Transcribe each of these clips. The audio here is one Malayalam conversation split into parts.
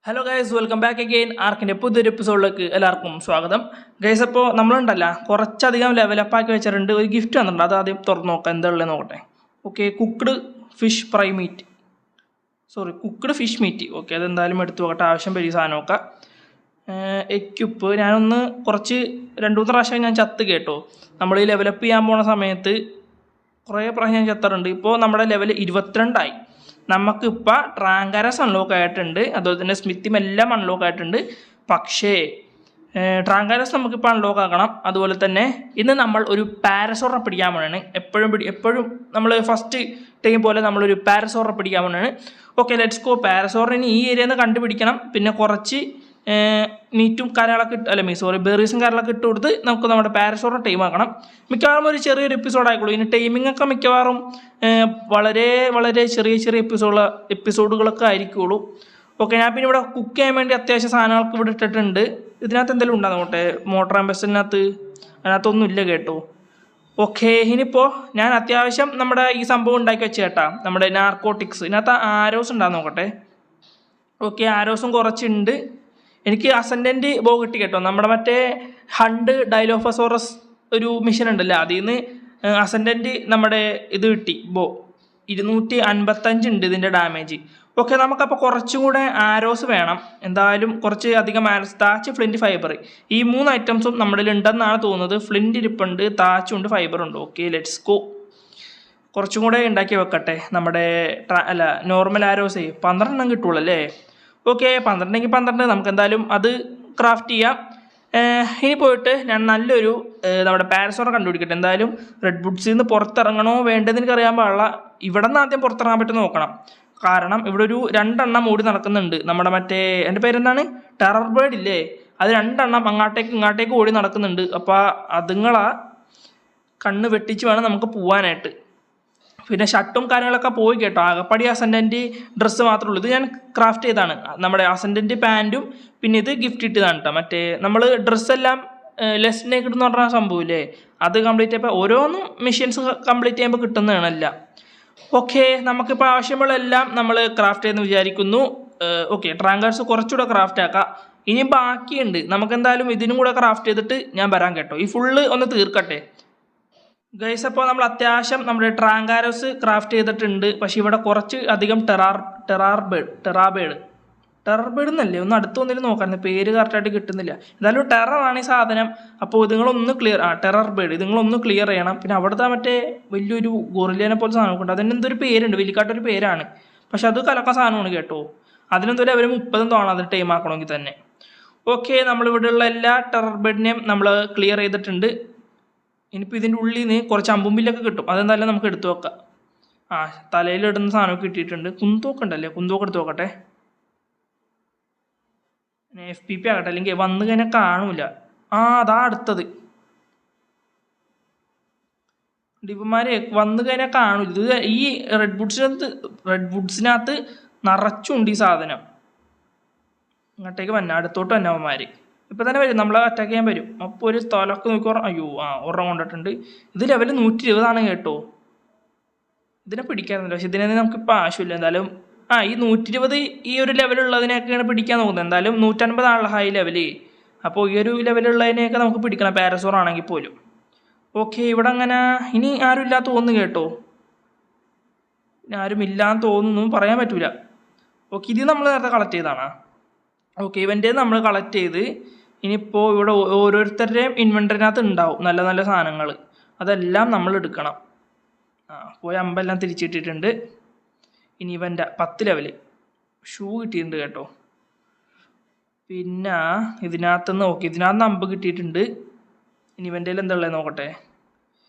Hello guys, welcome back again. ആർക്കിൻ്റെ പുതിയൊരു എപ്പിസോഡിലേക്ക് എല്ലാവർക്കും സ്വാഗതം. ഗൈസ്, അപ്പോൾ നമ്മളുണ്ടല്ല കുറച്ചധികം ലെവലപ്പാക്കി വെച്ചിട്ടുണ്ട്. ഒരു ഗിഫ്റ്റ് വന്നിട്ടുണ്ട്, അത് ആദ്യം തുറന്ന് നോക്കാം എന്താ ഉള്ളത് നോക്കട്ടെ. Okay, cooked fish meat. Okay, അതെന്തായാലും എടുത്തു നോക്കട്ടെ, ആവശ്യം പരി സാധനം നോക്കാം. എക്യുപ്പ് ഞാനൊന്ന് കുറച്ച് 2-3 പ്രാവശ്യം ഞാൻ ചത്ത് കേട്ടോ. നമ്മൾ ഈ ലെവലപ്പ് ചെയ്യാൻ പോണ സമയത്ത് കുറേ പ്രാവശ്യം ഞാൻ ചത്താറുണ്ട്. ഇപ്പോൾ നമ്മുടെ ലെവൽ 22 നമുക്കിപ്പോൾ ട്രാങ്കാരസ് അൺലോക്ക് ആയിട്ടുണ്ട്, അതുപോലെ തന്നെ സ്മിത്തും എല്ലാം അൺലോക്ക് ആയിട്ടുണ്ട്. പക്ഷേ ട്രാങ്കാരസ് നമുക്കിപ്പോൾ അൺലോക്ക് ആക്കണം. അതുപോലെ തന്നെ ഇന്ന് നമ്മൾ ഒരു പാരസോറിനെ പിടിക്കാൻ വേണ്ടിയാണ്. എപ്പോഴും നമ്മൾ ഫസ്റ്റ് ടൈം പോലെ നമ്മളൊരു പാരസോറിനെ പിടിക്കാൻ വേണ്ടിയാണ്. Okay, let's go. പാരസോറിന് ഈ ഏരിയയിൽ നിന്ന് കണ്ടുപിടിക്കണം. പിന്നെ കുറച്ച് മീറ്റും കാര്യങ്ങളൊക്കെ ബെറീസും കാര്യങ്ങളൊക്കെ ഇട്ട് കൊടുത്ത് നമുക്ക് നമ്മുടെ പാരസോറിനെ ടൈം ആക്കണം. മിക്കവാറും ഒരു ചെറിയൊരു എപ്പിസോഡ് ആയിക്കോളൂ. ഇനി ടൈമിംഗ് ഒക്കെ മിക്കവാറും വളരെ വളരെ ചെറിയ എപ്പിസോഡുകളൊക്കെ ആയിരിക്കുള്ളൂ. ഓക്കെ, ഞാൻ പിന്നെ ഇവിടെ കുക്ക് ചെയ്യാൻ വേണ്ടി അത്യാവശ്യം സാധനങ്ങളൊക്കെ ഇവിടെ ഇട്ടിട്ടുണ്ട്. ഇതിനകത്ത് എന്തെങ്കിലും ഉണ്ടാകും മോട്ടർ അതിനകത്തൊന്നും ഇല്ല കേട്ടോ. ഓക്കെ, ഇനിയിപ്പോൾ ഞാൻ അത്യാവശ്യം നമ്മുടെ ഈ സംഭവം ഉണ്ടാക്കി വെച്ച് കേട്ടാ, നമ്മുടെ നാർക്കോട്ടിക്സ്. ഇതിനകത്ത് ആരോസ് ഉണ്ടാകും നോക്കട്ടെ. ഓക്കെ, ആരോസും കുറച്ചുണ്ട്. എനിക്ക് അസെൻഡൻറ്റ് ബോ കിട്ടി കേട്ടോ. നമ്മുടെ മറ്റേ ഹണ്ട് ഡൈലോഫസോറസ് ഒരു മിഷൻ ഉണ്ടല്ലോ, അതിൽ നിന്ന് അസെൻഡൻറ്റ് നമ്മുടെ ഇത് കിട്ടി ബോ. 255 ഉണ്ട് ഇതിൻ്റെ ഡാമേജ്. ഓക്കെ, നമുക്കപ്പോൾ കുറച്ചും കൂടെ ആരോസ് വേണം. എന്തായാലും കുറച്ച് അധികം ആരോസ്, താച്ച്, ഫ്ലിൻറ്റ്, ഫൈബർ, ഈ 3 ഐറ്റംസും നമ്മുടെ ഉണ്ടെന്നാണ് തോന്നുന്നത്. ഫ്ലിൻറ്റ് ഇരിപ്പുണ്ട്, താച്ചുണ്ട്, ഫൈബറുണ്ട്. Okay, let's go. കുറച്ചും കൂടെ ഉണ്ടാക്കി വെക്കട്ടെ. നമ്മുടെ നോർമൽ ആരോസ് 12 കിട്ടുള്ളൂ അല്ലേ. ഓക്കെ, 12 നമുക്ക് എന്തായാലും അത് ക്രാഫ്റ്റ് ചെയ്യാം. ഇനി പോയിട്ട് ഞാൻ നല്ലൊരു നമ്മുടെ പാരസോറിനെ കണ്ടുപിടിക്കട്ടെ. എന്തായാലും റെഡ് വുഡ്സിൽ നിന്ന് പുറത്തിറങ്ങണോ വേണ്ടതെന്ന് എനിക്ക് അറിയാൻ പാടില്ല. ഇവിടെ നിന്ന് ആദ്യം പുറത്തിറങ്ങാൻ പറ്റുമെന്ന് നോക്കണം. കാരണം ഇവിടെ ഒരു 2 എണ്ണം ഓടി നടക്കുന്നുണ്ട്. നമ്മുടെ മറ്റേ എൻ്റെ പേരെന്താണ്, ടെറർ ബേർഡ് ഇല്ലേ, അത് 2 എണ്ണം ഇങ്ങോട്ടേക്ക് ഓടി നടക്കുന്നുണ്ട്. അപ്പോൾ അതുങ്ങളാ കണ്ണ് വെട്ടിച്ച് വേണം നമുക്ക് പോകാനായിട്ട്. പിന്നെ ഷർട്ടും കാര്യങ്ങളൊക്കെ പോയി കേട്ടോ. ആകപ്പാടി അസെൻഡൻറ്റ് ഡ്രസ്സ് മാത്രമേ ഉള്ളൂ. ഇത് ഞാൻ ക്രാഫ്റ്റ് ചെയ്താണ്. നമ്മുടെ അസെൻഡൻറ്റ് പാൻറ്റും പിന്നെ ഇത് ഗിഫ്റ്റ് ഇട്ടതാണ് കേട്ടോ. മറ്റേ നമ്മൾ ഡ്രസ്സെല്ലാം ലെസ് നേക്കിഡ് എന്ന് പറഞ്ഞ സംഭവമില്ലേ, അത് കംപ്ലീറ്റ് ചെയ്യുമ്പോൾ ഓരോന്നും മെഷീൻസ് കംപ്ലീറ്റ് ചെയ്യുമ്പോൾ കിട്ടുന്നതാണല്ല. ഓക്കെ, നമുക്കിപ്പോൾ ആവശ്യമുള്ള എല്ലാം നമ്മൾ ക്രാഫ്റ്റ് ചെയ്യുമെന്ന് വിചാരിക്കുന്നു. ഓക്കെ, ട്രാങ്കേഴ്സ് കുറച്ചുകൂടെ ക്രാഫ്റ്റ് ആക്കാം. ഇനി ബാക്കിയുണ്ട്, നമുക്കെന്തായാലും ഇതിനും കൂടെ ക്രാഫ്റ്റ് ചെയ്തിട്ട് ഞാൻ വരാം കേട്ടോ. ഈ ഫുള്ള് ഒന്ന് തീർക്കട്ടെ ഗൈസ്. അപ്പോൾ നമ്മൾ അത്യാവശ്യം നമ്മുടെ ട്രാങ്കാരോസ് ക്രാഫ്റ്റ് ചെയ്തിട്ടുണ്ട്. പക്ഷേ ഇവിടെ കുറച്ച് അധികം ടെറാബേഡ് എന്നല്ലേ, ഒന്ന് അടുത്ത് വന്നിട്ട് നോക്കാറുണ്ട്, പേര് കറക്റ്റായിട്ട് കിട്ടുന്നില്ല. എന്തായാലും ടെററാണ് ഈ സാധനം. അപ്പോൾ ഇതുങ്ങളൊന്ന് ഇതുങ്ങളൊന്ന് ക്ലിയർ ചെയ്യണം. പിന്നെ അവിടുത്തെ മറ്റേ വലിയൊരു ഗൊറില്ലേനെ പോലെ സാധനം ഉണ്ട്, അതിന് എന്തൊരു പേരുണ്ട്, വലിയക്കാട്ടൊരു പേരാണ്. പക്ഷെ അത് കലക്ക സാധനമാണ് കേട്ടോ. അതിനെന്തൊരു അവർ 30 തോന്നണം അത് ടൈം ആക്കണമെങ്കിൽ തന്നെ. ഓക്കെ, നമ്മളിവിടെയുള്ള എല്ലാ ടെറർബേഡിനെയും നമ്മൾ ക്ലിയർ ചെയ്തിട്ടുണ്ട്. ഇനിയിപ്പോൾ ഇതിൻ്റെ ഉള്ളിൽ നിന്ന് കുറച്ച് അമ്പുമ്പില്ലൊക്കെ കിട്ടും, അതെന്തായാലും നമുക്ക് എടുത്തു വെക്കാം. തലയിലിടുന്ന സാധനമൊക്കെ കിട്ടിയിട്ടുണ്ട്. കുന്തോക്ക് ഉണ്ടല്ലേ, കുന്തോക്ക് എടുത്ത് നോക്കട്ടെ. FPP ആകട്ടെ, അല്ലെങ്കിൽ വന്നു കഴിഞ്ഞാൽ കാണൂല. അതാ അടുത്തത്. ഡിപ്പന്മാരെ വന്നു കഴിഞ്ഞാൽ കാണൂല. ഇത് ഈ റെഡ് വുഡ്സിനകത്ത് നിറച്ചുണ്ട് ഈ സാധനം. ഇങ്ങോട്ടേക്ക് അടുത്തോട്ട് വന്നവന്മാർ ഇപ്പം തന്നെ വരും, നമ്മളെ അറ്റാക്ക് ചെയ്യാൻ വരും. അപ്പോൾ ഒരു സ്ഥലമൊക്കെ നോക്കി ഒരെണ്ണം കൊണ്ടിട്ടുണ്ട്. ഇത് ലെവൽ 120 കേട്ടോ. ഇതിനെ പിടിക്കാറുന്നില്ല, പക്ഷെ ഇതിനെ നമുക്കിപ്പോൾ ആവശ്യമില്ല. എന്തായാലും ഈ 120 ഈ ഒരു ലെവലുള്ളതിനെയൊക്കെയാണ് പിടിക്കാൻ നോക്കുന്നത്. എന്തായാലും 150 ഹൈ ലെവല്. അപ്പോൾ ഈ ഒരു ലെവലുള്ളതിനെയൊക്കെ നമുക്ക് പിടിക്കണം, പാരസോർ ആണെങ്കിൽ പോലും. ഓക്കെ, ഇവിടെ അങ്ങനെ ഇനി ആരും ഇല്ലാത്ത തോന്നുന്നു കേട്ടോ. ആരും ഇല്ലാന്ന് തോന്നുന്നു, പറയാൻ പറ്റൂല. ഓക്കെ, ഇത് നമ്മൾ നേരത്തെ കളക്ട് ചെയ്തതാണ്. ഓക്കെ, ഇവൻ്റെ നമ്മൾ കളക്ട് ചെയ്ത് ഇനിയിപ്പോൾ ഇവിടെ ഓരോരുത്തരുടെയും ഇൻവെൻ്ററിനകത്ത് ഉണ്ടാവും നല്ല നല്ല സാധനങ്ങൾ. അതെല്ലാം നമ്മൾ എടുക്കണം. പോയ അമ്പെല്ലാം തിരിച്ചിട്ടിട്ടുണ്ട്. ഇനി ഇവൻ്റെ 10 ലെവൽ ഷൂ കിട്ടിയിട്ടുണ്ട് കേട്ടോ. പിന്നെ ഇതിനകത്ത് അമ്പ് കിട്ടിയിട്ടുണ്ട്. ഇനി ഇവൻ്റെ എന്താ ഉള്ളത് നോക്കട്ടെ.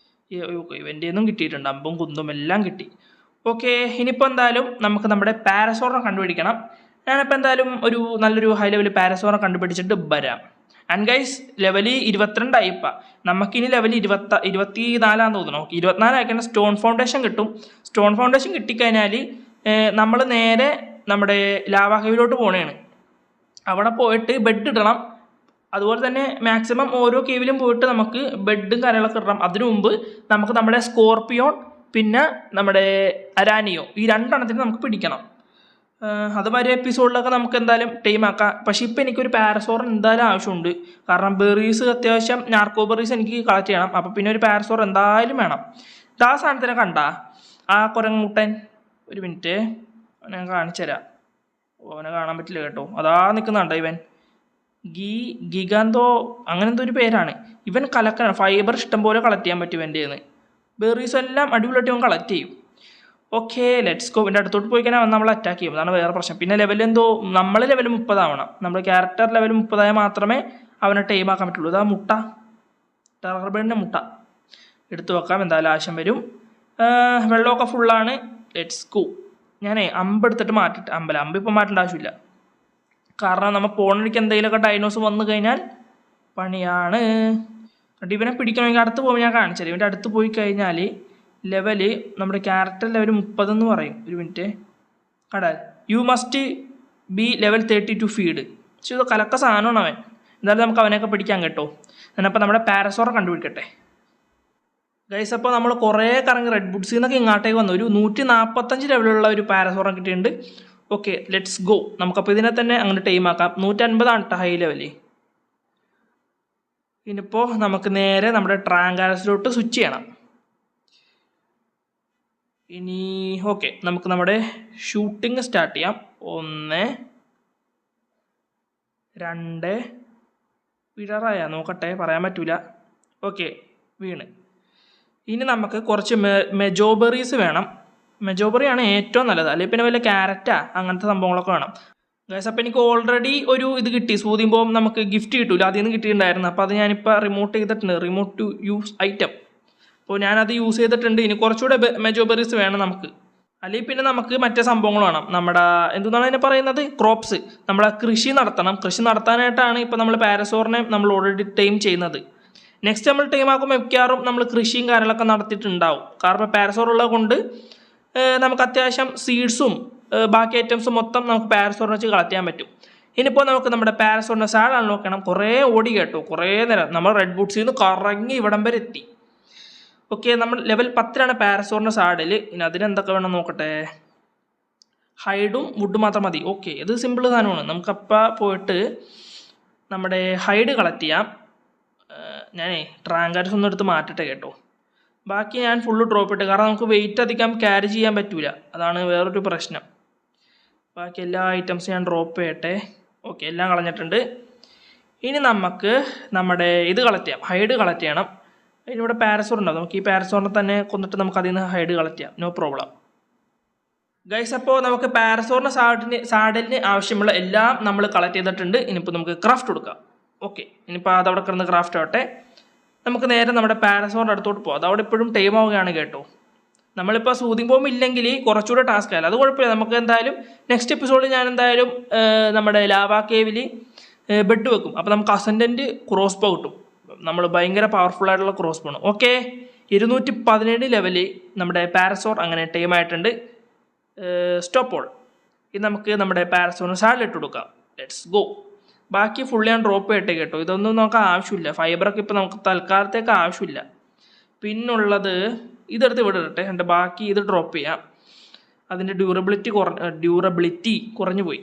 ഇവൻ്റെ ഒന്നും കിട്ടിയിട്ടുണ്ട്, അമ്പും കുന്തും എല്ലാം കിട്ടി. ഓക്കെ, ഇനിയിപ്പോൾ എന്തായാലും നമുക്ക് നമ്മുടെ പാരസോറിനെ കണ്ടുപിടിക്കണം. ഞാനിപ്പോൾ എന്തായാലും നല്ലൊരു ഹൈ ലെവൽ പാരസോറിനെ കണ്ടുപിടിച്ചിട്ട് വരാം. ആൻഡ് ഗൈസ്, ലെവൽ 22 ഇപ്പം. നമുക്കിനി ലെവൽ 24 തോന്നണം. 24 ആയിക്കഴിഞ്ഞാൽ സ്റ്റോൺ ഫൗണ്ടേഷൻ കിട്ടും. സ്റ്റോൺ ഫൗണ്ടേഷൻ കിട്ടിക്കഴിഞ്ഞാൽ നമ്മൾ നേരെ നമ്മുടെ ലാവാ കേവിലോട്ട് പോകണേണ്. അവിടെ പോയിട്ട് ബെഡ് ഇടണം. അതുപോലെ തന്നെ മാക്സിമം ഓരോ കേവിലും പോയിട്ട് നമുക്ക് ബെഡും കാര്യങ്ങളൊക്കെ ഇടണം. അതിനു മുമ്പ് നമുക്ക് നമ്മുടെ സ്കോർപ്പിയോൺ പിന്നെ നമ്മുടെ അരാനിയോ, ഈ 2 എണ്ണത്തിന് നമുക്ക് പിടിക്കണം. അത് വരെ എപ്പിസോഡിലൊക്കെ നമുക്ക് എന്തായാലും ടൈം ആക്കാം. പക്ഷെ ഇപ്പം എനിക്കൊരു പാരസോർ എന്തായാലും ആവശ്യമുണ്ട്. കാരണം ബെറീസ് അത്യാവശ്യം നാർക്കോ ബെറീസ് എനിക്ക് കളക്ട് ചെയ്യണം. അപ്പം പിന്നെ ഒരു പാരസോർ എന്തായാലും വേണം. ഇതാ സാധനത്തിനെ കണ്ട ആ കുരങ്ങൂട്ടൻ, ഒരു മിനിറ്റ് ഞാൻ കാണിച്ചു തരാം. അവനെ കാണാൻ പറ്റില്ല കേട്ടോ. അതാ നിൽക്കുന്നുണ്ടോ ഇവൻ, ഗിഗാന്തോ അങ്ങനെ എന്തോ ഒരു പേരാണ്. ഇവൻ കലക്കാണ്, ഫൈബർ ഇഷ്ടം പോലെ കളക്ട് ചെയ്യാൻ പറ്റും ഇവൻ്റെ നിന്ന്. ബെറീസ് എല്ലാം അടിപൊളിയായിട്ട് ഇവൻ കളക്ട് ചെയ്യും. Okay let's go. ഇവൻ്റെ അടുത്തോട്ട് പോയി കഴിഞ്ഞാൽ നമ്മൾ അറ്റാക്ക് ചെയ്യും, അതാണ് വേറെ പ്രശ്നം. പിന്നെ ലെവൽ എന്തോ നമ്മൾ ലെവൽ 30 ആവണം. നമ്മൾ ക്യാരക്ടർ ലെവൽ 30 ആയാൽ മാത്രമേ അവനെ ടൈം ആക്കാൻ പറ്റുള്ളൂ. ഇതാ മുട്ട, ടർബേണിൻ്റെ മുട്ട എടുത്തു വെക്കാം, എന്തായാലും ആവശ്യം വരും. വെള്ളമൊക്കെ ഫുള്ളാണ്. Let's go. ഞാനേ അമ്പ് എടുത്തിട്ട് മാറ്റിട്ട് അമ്പ് ഇപ്പം മാറ്റേണ്ട ആവശ്യമില്ല. കാരണം നമ്മൾ പോണിടയ്ക്ക് എന്തെങ്കിലുമൊക്കെ ഡൈനോസ് വന്നു കഴിഞ്ഞാൽ പണിയാണ്. എന്നിട്ട് ഇവനെ പിടിക്കണമെങ്കിൽ അടുത്ത് പോകുമ്പോൾ ഞാൻ കാണിച്ചുതരാം. ഇവൻ്റെ അടുത്ത് പോയി കഴിഞ്ഞാൽ ലെവല് നമ്മുടെ ക്യാരക്ടർ ലെവൽ 30 എന്ന് പറയും. ഒരു മിനിറ്റ് കടാ, you must be level 30 to feed. പക്ഷേ ഇത് കലക്ക സാധനമാണ് അവൻ. എന്തായാലും നമുക്ക് അവനെയൊക്കെ പിടിക്കാൻ കേട്ടോ. ഞാനപ്പോൾ നമ്മുടെ പാരസോറെ കണ്ടുപിടിക്കട്ടെ ഗൈസ്. അപ്പോൾ നമ്മൾ കുറേ കറങ്ങി റെഡ് ബുഡ്സിൽ നിന്നൊക്കെ ഇങ്ങോട്ടേക്ക് വന്നു. ഒരു 145 ലെവലുള്ള ഒരു പാരസോറെ കിട്ടിയിട്ടുണ്ട്. Okay let's go. നമുക്കപ്പോൾ ഇതിനെ തന്നെ അങ്ങനെ ടൈം ആക്കാം. 150 ആണ് കേട്ടോ ഹൈ ലെവല്. ഇനിയിപ്പോൾ നമുക്ക് നേരെ നമ്മുടെ ട്രാങ്കാലസിലോട്ട് സ്വിച്ച് ചെയ്യണം. ഇനി ഓക്കെ, നമുക്ക് നമ്മുടെ ഷൂട്ടിങ് സ്റ്റാർട്ട് ചെയ്യാം. 1 2 വിടറായ നോക്കട്ടെ, പറയാൻ പറ്റൂല. ഓക്കെ വീണ്. ഇനി നമുക്ക് കുറച്ച് മെജോബെറീസ് വേണം. മെജോബെറിയാണ് ഏറ്റവും നല്ലത്, അല്ലെങ്കിൽ പിന്നെ വല്ല ക്യാരറ്റാ അങ്ങനത്തെ സംഭവങ്ങളൊക്കെ വേണം ഗൈസ്. അപ്പോൾ എനിക്ക് ഓൾറെഡി ഒരു ഇത് കിട്ടി, സൂതിയുമ്പോൾ നമുക്ക് ഗിഫ്റ്റ് കിട്ടൂല, അതിൽ നിന്ന് കിട്ടിയിട്ടുണ്ടായിരുന്നു. അപ്പോൾ അത് ഞാനിപ്പോൾ റിമോട്ട് ചെയ്തിട്ടുണ്ട്, റിമോട്ട് ടു യൂസ് ഐറ്റം. അപ്പോൾ ഞാനത് യൂസ് ചെയ്തിട്ടുണ്ട്. ഇനി കുറച്ചുകൂടെ മെജോബെറീസ് വേണം നമുക്ക്. അല്ലെങ്കിൽ പിന്നെ നമുക്ക് മറ്റേ സംഭവങ്ങൾ വേണം, നമ്മുടെ എന്താണ് അതിനെ പറയുന്നത്, ക്രോപ്സ്. നമ്മളെ കൃഷി നടത്തണം. കൃഷി നടത്താനായിട്ടാണ് ഇപ്പോൾ നമ്മൾ പാരസോറിനെ നമ്മൾ ഓൾറെഡി ടൈം ചെയ്യുന്നത്. നെക്സ്റ്റ് നമ്മൾ ടൈം ആക്കുമ്പോൾ മിക്കവാറും നമ്മൾ കൃഷിയും കാര്യങ്ങളൊക്കെ നടത്തിയിട്ടുണ്ടാവും. കാരണം പാരസോർ ഉള്ളത് കൊണ്ട് നമുക്ക് അത്യാവശ്യം സീഡ്സും ബാക്കി ഐറ്റംസും മൊത്തം നമുക്ക് പാരസോറിനെ വെച്ച് കളക്ട് ചെയ്യാൻ പറ്റും. ഇനിയിപ്പോൾ നമുക്ക് നമ്മുടെ പാരസോറിൻ്റെ സാഡ് അൺലോക്ക് ചെയ്യണം. കുറേ ഓടി കേട്ടോ, കുറേ നേരം നമ്മൾ റെഡ് ബൂട്ട്സിൽ നിന്ന് കറങ്ങി ഇവിടം വരെ എത്തി. ഓക്കെ, നമ്മൾ ലെവൽ 10 പാരസോറിൻ്റെ സാഡിൽ. ഇനി അതിനെന്തൊക്കെ വേണം നോക്കട്ടെ. ഹൈഡും വുഡും മാത്രം മതി. ഓക്കെ, ഇത് സിമ്പിൾ സാധനമാണ്. നമുക്കപ്പോൾ പോയിട്ട് നമ്മുടെ ഹൈഡ് കളക്ട് ചെയ്യാം. ഞാനേ ട്രാങ്കാരസ് ഒന്നും എടുത്ത് മാറ്റട്ടെ കേട്ടോ. ബാക്കി ഞാൻ ഫുള്ള് ഡ്രോപ്പ് ഇട്ട്, കാരണം നമുക്ക് വെയിറ്റ് അധികം ക്യാരി ചെയ്യാൻ പറ്റൂല, അതാണ് വേറൊരു പ്രശ്നം. ബാക്കി എല്ലാ ഐറ്റംസും ഞാൻ ഡ്രോപ്പ് ചെയ്യട്ടെ. ഓക്കെ, എല്ലാം കളഞ്ഞിട്ടുണ്ട്. ഇനി നമുക്ക് നമ്മുടെ ഇത് കളക്ട് ചെയ്യാം, ഹൈഡ് കളക്ട് ചെയ്യണം. അതിനിവിടെ പാരസോർ ഉണ്ടാവും, നമുക്ക് ഈ പാരസോറിനെ തന്നെ കൊന്നിട്ട് നമുക്ക് അതിൽ നിന്ന് ഹൈഡ് കളക്ട് ചെയ്യാം, നോ പ്രോബ്ലം ഗൈസ്. അപ്പോൾ നമുക്ക് പാരസോറിൻ്റെ സാഡലിന് ആവശ്യമുള്ള എല്ലാം നമ്മൾ കളക്ട് ചെയ്തിട്ടുണ്ട്. ഇനിയിപ്പോൾ നമുക്ക് ക്രാഫ്റ്റ് കൊടുക്കാം. ഓക്കെ, ഇനിയിപ്പോൾ അതവിടെ കിടന്ന് ക്രാഫ്റ്റ് ആവട്ടെ. നമുക്ക് നേരെ നമ്മുടെ പാരസോറിൻ്റെ അടുത്തോട്ട് പോകാം. അതവിടെ ഇപ്പോഴും ടൈം ആവുകയാണ് കേട്ടോ. നമ്മളിപ്പോൾ സൂതിങ് ബോംബ് ഇല്ലെങ്കിൽ കുറച്ചുകൂടെ ടാസ്ക് ആയാലും അത് കുഴപ്പമില്ല. നമുക്ക് എന്തായാലും നെക്സ്റ്റ് എപ്പിസോഡിൽ ഞാൻ എന്തായാലും നമ്മുടെ ലാവാ കേവിൽ ബെഡ് വെക്കും. അപ്പോൾ നമുക്ക് അസെൻഡൻറ്റ് ക്രോസ് ബോ കിട്ടും. നമ്മൾ ഭയങ്കര പവർഫുൾ ആയിട്ടുള്ള ക്രോസ് ബോ ആണ്. ഓക്കെ, 217 ലെവല് നമ്മുടെ പാരസോർ അങ്ങനെ ടൈം ആയിട്ടുണ്ട്. Stop all. ഇത് നമുക്ക് നമ്മുടെ പാരസോറിന് സാഡിൽ ഇട്ട് കൊടുക്കാം. Let's go. ബാക്കി ഫുൾ ഞാൻ ഡ്രോപ്പ് ചെയ്യട്ടെ കേട്ടോ. ഇതൊന്നും നമുക്ക് ആവശ്യമില്ല, ഫൈബറൊക്കെ ഇപ്പോൾ നമുക്ക് തൽക്കാലത്തേക്ക് ആവശ്യമില്ല. പിന്നുള്ളത് ഇതെടുത്ത് വിടട്ടെ, എൻ്റെ ബാക്കി ഇത് ഡ്രോപ്പ് ചെയ്യാം. അതിൻ്റെ ഡ്യൂറബിലിറ്റി കുറഞ്ഞു പോയി.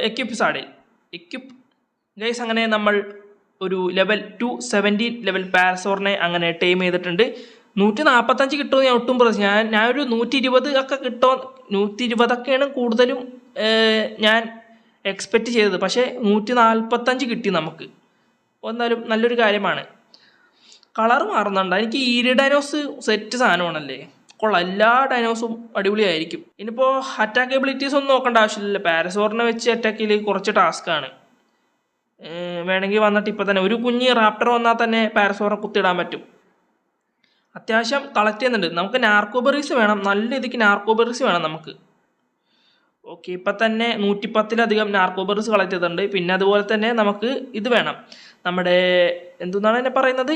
Equip saddle equip guys. അങ്ങനെ നമ്മൾ ഒരു ലെവൽ 270 ലെവൽ പാരസോറിനെ അങ്ങനെ ടൈം ചെയ്തിട്ടുണ്ട്. 145 കിട്ടുമെന്ന് ഞാൻ ഒട്ടും പ്രതീക്ഷിച്ചു. ഞാനൊരു 120 ഒക്കെ കിട്ടുമോ, 120 കൂടുതലും ഞാൻ എക്സ്പെക്റ്റ് ചെയ്തത്. പക്ഷേ 145 കിട്ടി നമുക്ക്. എന്നാലും നല്ലൊരു കാര്യമാണ്. കളർ മാറുന്നുണ്ട്. എനിക്ക് ഈരി ഡൈനോസ് സെറ്റ് സാധനമാണല്ലേ, കൊള്ളാം. എല്ലാ ഡൈനോസും അടിപൊളിയായിരിക്കും. ഇനിയിപ്പോൾ അറ്റാക്ക് എബിലിറ്റീസ് ഒന്നും നോക്കേണ്ട ആവശ്യമില്ല. പാരസോറിനെ വെച്ച് അറ്റാക്ക് ചെയ്യൽ കുറച്ച് ടാസ്ക്കാണ്. വേണമെങ്കിൽ വന്നിട്ട് ഇപ്പോൾ തന്നെ ഒരു കുഞ്ഞ് റാപ്റ്റർ വന്നാൽ തന്നെ പാരസോറിനെ കുത്തിയിടാൻ പറ്റും. അത്യാവശ്യം കളക്ട് ചെയ്യുന്നുണ്ട്. നമുക്ക് നാർക്കോബെറീസ് വേണം, നല്ല രീതിക്ക് നാർക്കോബെറീസ് വേണം നമുക്ക്. ഓക്കെ, ഇപ്പം തന്നെ 110ലധികം നാർക്കോബെറീസ് കളക്ട് ചെയ്തിട്ടുണ്ട്. പിന്നെ അതുപോലെ തന്നെ നമുക്ക് ഇത് വേണം, നമ്മുടെ എന്താണ് എന്നെ പറയുന്നത്,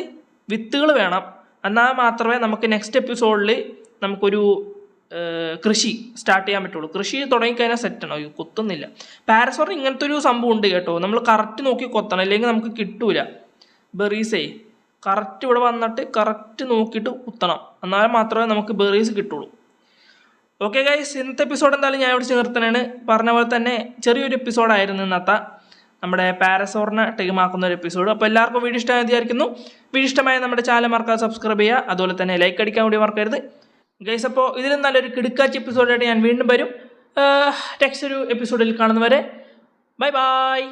വിത്തുകൾ വേണം. എന്നാൽ മാത്രമേ നമുക്ക് നെക്സ്റ്റ് എപ്പിസോഡിൽ നമുക്കൊരു കൃഷി സ്റ്റാർട്ട് ചെയ്യാൻ പറ്റുള്ളൂ. കൃഷി തുടങ്ങിക്കഴിഞ്ഞാൽ സെറ്റാണ്. അയ്യോ കൊത്തുന്നില്ല. പാരസോറിന് ഇങ്ങനത്തെ ഒരു സംഭവം ഉണ്ട് കേട്ടോ. നമ്മൾ കറക്റ്റ് നോക്കി കൊത്തണം, അല്ലെങ്കിൽ നമുക്ക് കിട്ടൂല ബെറീസേ. കറക്റ്റ് ഇവിടെ വന്നിട്ട് കറക്റ്റ് നോക്കിയിട്ട് കുത്തണം, എന്നാൽ മാത്രമേ നമുക്ക് ബെറീസ് കിട്ടുള്ളൂ. ഓക്കെ ഗൈസ്, ഇന്നത്തെ എപ്പിസോഡ് എന്തായാലും ഞാൻ ഇവിടെ നിർത്തണാണ്. പറഞ്ഞ പോലെ തന്നെ ചെറിയൊരു എപ്പിസോഡായിരുന്നു ഇന്നത്തെ നമ്മുടെ പാരസോറിനെ ടീമാക്കുന്ന ഒരു എപ്പിസോഡ്. അപ്പോൾ എല്ലാവർക്കും വീഡിയോ ഇഷ്ടമായി വിചാരിക്കുന്നു. വീഡിയോ ഇഷ്ടമായ നമ്മുടെ ചാനൽ മറക്കാതെ സബ്സ്ക്രൈബ് ചെയ്യുക, അതുപോലെ തന്നെ ലൈക്ക് അടിക്കാൻ കൂടി മറക്കരുത് ഗൈസ്. അപ്പോൾ ഇതിലും നല്ലൊരു കിടുക്കാച്ച് എപ്പിസോഡായിട്ട് ഞാൻ വീണ്ടും വരും. നെക്സ്റ്റ് ഒരു എപ്പിസോഡിൽ കാണുന്നവരെ ബൈ ബൈ.